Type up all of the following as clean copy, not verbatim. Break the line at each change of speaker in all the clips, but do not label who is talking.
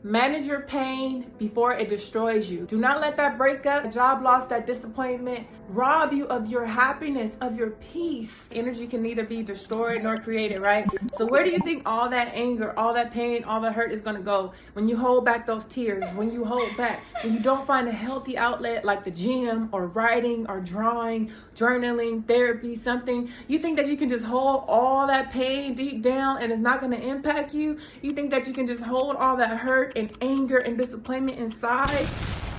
Manage your pain before it destroys you. Do not let that breakup, job loss, that disappointment rob you of your happiness, of your peace. Energy can neither be destroyed nor created, right? So where do you think all that anger, all that pain, all the hurt is gonna go? When you hold back those tears, when you hold back, when you don't find a healthy outlet like the gym or writing or drawing, journaling, therapy, something, you think that you can just hold all that pain deep down and it's not gonna impact you? You think that you can just hold all that hurt and anger and disappointment inside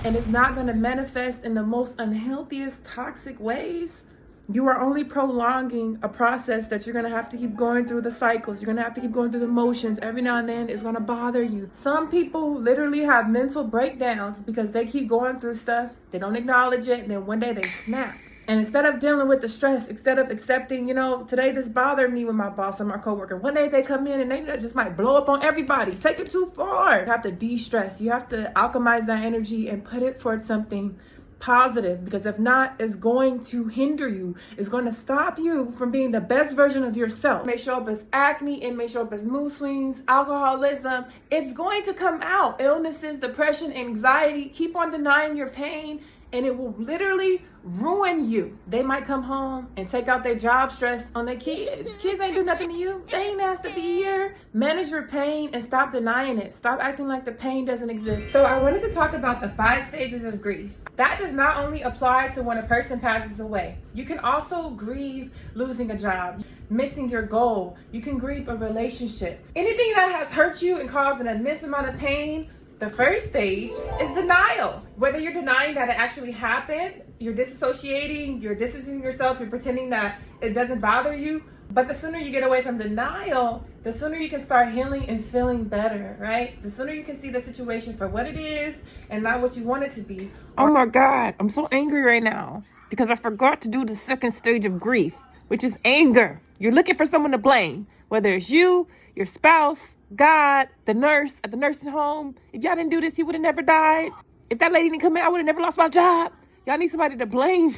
and it's not going to manifest in the most unhealthiest, toxic ways? You are only prolonging a process that you're going to have to keep going through the cycles. You're going to have to keep going through the motions. Every now and then it's going to bother you. Some people literally have mental breakdowns because they keep going through stuff. They don't acknowledge it, and then one day they snap. And instead of dealing with the stress, instead of accepting, today this bothered me with my boss or my coworker, one day they come in and they just might blow up on everybody. Take it too far. You have to de-stress. You have to alchemize that energy and put it towards something positive, because if not, it's going to hinder you. It's going to stop you from being the best version of yourself. It may show up as acne, it may show up as mood swings, alcoholism. It's going to come out. Illnesses, depression, anxiety. Keep on denying your pain, and it will literally ruin you. They might come home and take out their job stress on their kids. Kids ain't do nothing to you. They ain't asked to be here. Manage your pain and stop denying it. Stop acting like the pain doesn't exist. So I wanted to talk about the 5 stages of grief. That does not only apply to when a person passes away. You can also grieve losing a job, missing your goal. You can grieve a relationship. Anything that has hurt you and caused an immense amount of pain. The first stage is denial. Whether you're denying that it actually happened, you're disassociating, you're distancing yourself, you're pretending that it doesn't bother you. But the sooner you get away from denial, the sooner you can start healing and feeling better, right? The sooner you can see the situation for what it is and not what you want it to be.
Oh my God, I'm so angry right now because I forgot to do the second stage of grief, which is anger. You're looking for someone to blame, whether it's you, your spouse, God, the nurse at the nursing home. If y'all didn't do this, he would have never died. If that lady didn't come in, I would have never lost my job. Y'all need somebody to blame.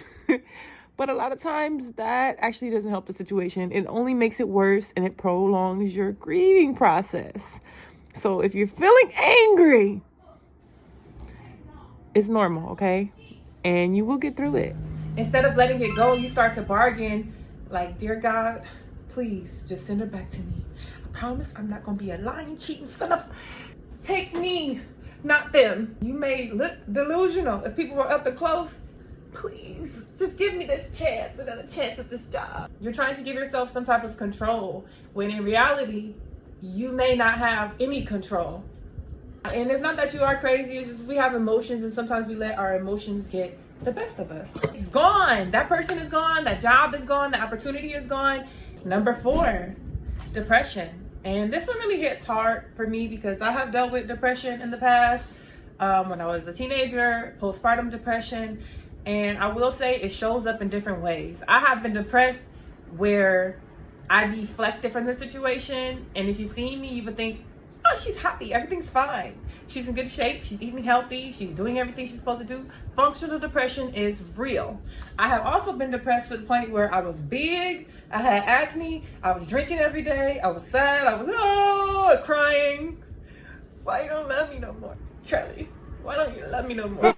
But a lot of times that actually doesn't help the situation. It only makes it worse and it prolongs your grieving process. So if you're feeling angry, it's normal, okay? And you will get through it.
Instead of letting it go, you start to bargain like, dear God, please just send her back to me. I promise I'm not gonna be a lying, cheating son of... Take me, not them. You may look delusional if people were up and close. Please, just give me this chance, another chance at this job. You're trying to give yourself some type of control when in reality, you may not have any control. And it's not that you are crazy, it's just we have emotions and sometimes we let our emotions get the best of us. It's gone. That person is gone. That job is gone. The opportunity is gone. Number 4, depression. And this one really hits hard for me because I have dealt with depression in the past when I was a teenager, postpartum depression. And I will say it shows up in different ways. I have been depressed where I deflected from the situation. And if you see me, you would think, oh, she's happy. Everything's fine. She's in good shape. She's eating healthy. She's doing everything she's supposed to do. Functional depression is real. I have also been depressed to the point where I was big. I had acne. I was drinking every day. I was sad. I was crying. Why you don't love me no more, Charlie? Why don't you love me no more?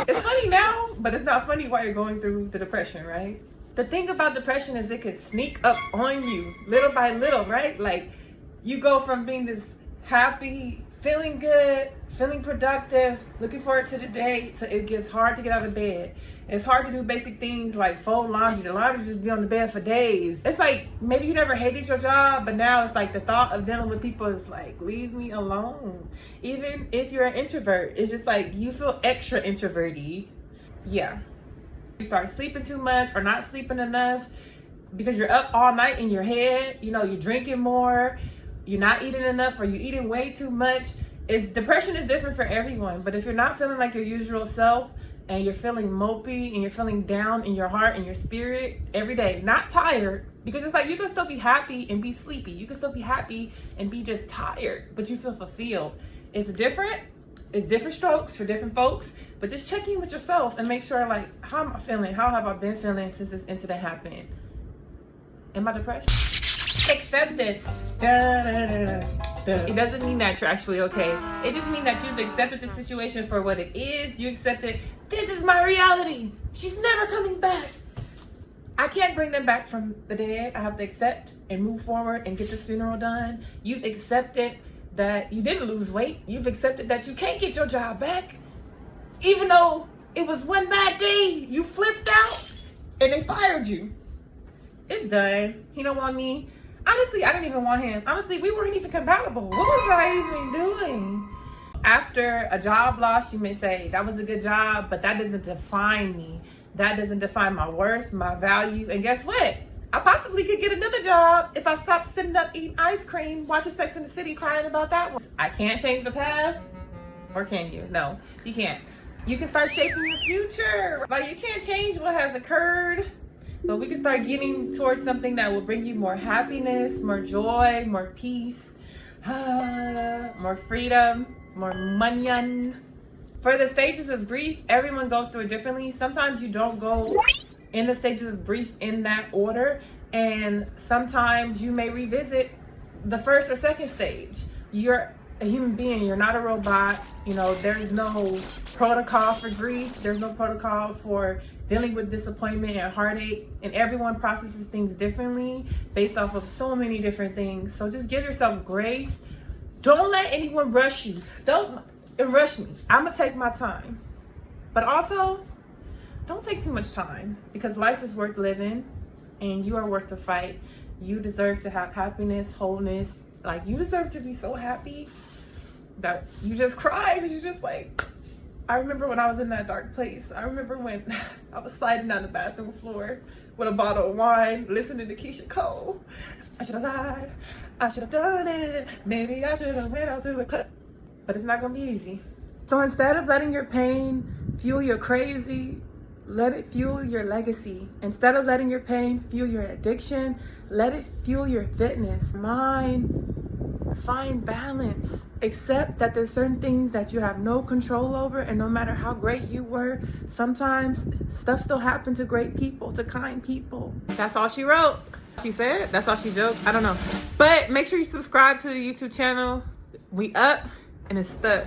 It's funny now, but it's not funny while you're going through the depression, right? The thing about depression is it could sneak up on you little by little, right? Like you go from being this happy, feeling good, feeling productive, looking forward to the day, to it gets hard to get out of bed. It's hard to do basic things like fold laundry. The laundry just be on the bed for days. It's like maybe you never hated your job, but now it's like the thought of dealing with people is like, leave me alone. Even if you're an introvert, it's just like you feel extra introverty. Yeah. You start sleeping too much or not sleeping enough because you're up all night in your head. You're drinking more. You're not eating enough or you're eating way too much. Depression is different for everyone, but if you're not feeling like your usual self and you're feeling mopey and you're feeling down in your heart and your spirit every day, not tired, because it's like you can still be happy and be sleepy. You can still be happy and be just tired, but you feel fulfilled. It's different strokes for different folks, but just check in with yourself and make sure like, how am I feeling? How have I been feeling since this incident happened? Am I depressed? Acceptance. Da, da, da, da. It doesn't mean that you're actually okay. It just means that you've accepted the situation for what it is. You accepted, this is my reality. She's never coming back. I can't bring them back from the dead. I have to accept and move forward and get this funeral done. You've accepted that you didn't lose weight. You've accepted that you can't get your job back. Even though it was one bad day, you flipped out and they fired you. It's done. He don't want me. Honestly, I didn't even want him. Honestly, we weren't even compatible. What was I even doing? After a job loss, you may say, that was a good job, but that doesn't define me. That doesn't define my worth, my value. And guess what? I possibly could get another job if I stopped sitting up eating ice cream, watching Sex and the City, crying about that one. I can't change the past, or can you? No, you can't. You can start shaping your future. Like, you can't change what has occurred, but we can start getting towards something that will bring you more happiness, more joy, more peace, more freedom, more money. For the stages of grief, everyone goes through it differently. Sometimes you don't go in the stages of grief in that order, and sometimes you may revisit the first or second stage. You're a human being, you're not a robot. You know, there's no protocol for grief. There's no protocol for dealing with disappointment and heartache, and everyone processes things differently based off of so many different things. So just give yourself grace. Don't let anyone rush you. Don't rush me. I'm gonna take my time. But also, don't take too much time, because life is worth living and you are worth the fight. You deserve to have happiness, wholeness. Like, you deserve to be so happy that you just cry, because you're just like, I remember when I was in that dark place. I remember when I was sliding down the bathroom floor with a bottle of wine, listening to Keisha Cole. I should have lied. I should have done it. Maybe I should have went out to a club. But it's not gonna be easy. So instead of letting your pain fuel your crazy, let it fuel your legacy. Instead of letting your pain fuel your addiction, let it fuel your fitness. Find balance. Accept that there's certain things that you have no control over, and no matter how great you were, sometimes stuff still happened to great people, to kind people. That's all she wrote. She said, that's all she joked. I don't know. But make sure you subscribe to the YouTube channel. We up and it's stuck.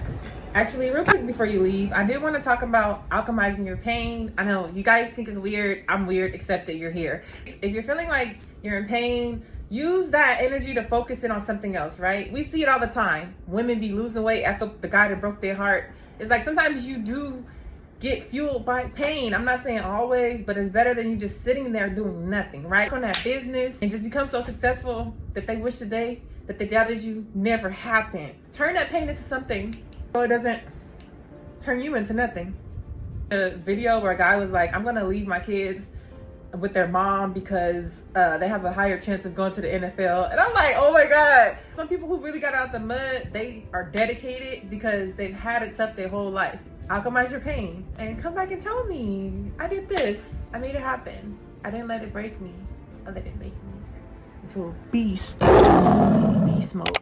Actually, real quick before you leave, I did want to talk about alchemizing your pain. I know you guys think it's weird. I'm weird, except that you're here. If you're feeling like you're in pain, use that energy to focus in on something else, right? We see it all the time. Women be losing weight after the guy that broke their heart. It's like sometimes you do get fueled by pain. I'm not saying always, but it's better than you just sitting there doing nothing, right? On that business and just become so successful that they wish the day that they doubted you never happened. Turn that pain into something so it doesn't turn you into nothing. A video where a guy was like, I'm gonna leave my kids with their mom because they have a higher chance of going to the NFL. And I'm like, oh my God. Some people who really got out the mud, they are dedicated because they've had it tough their whole life. Alchemize your pain and come back and tell me, I did this. I made it happen. I didn't let it break me. I let it make me into a beast. Beast mode.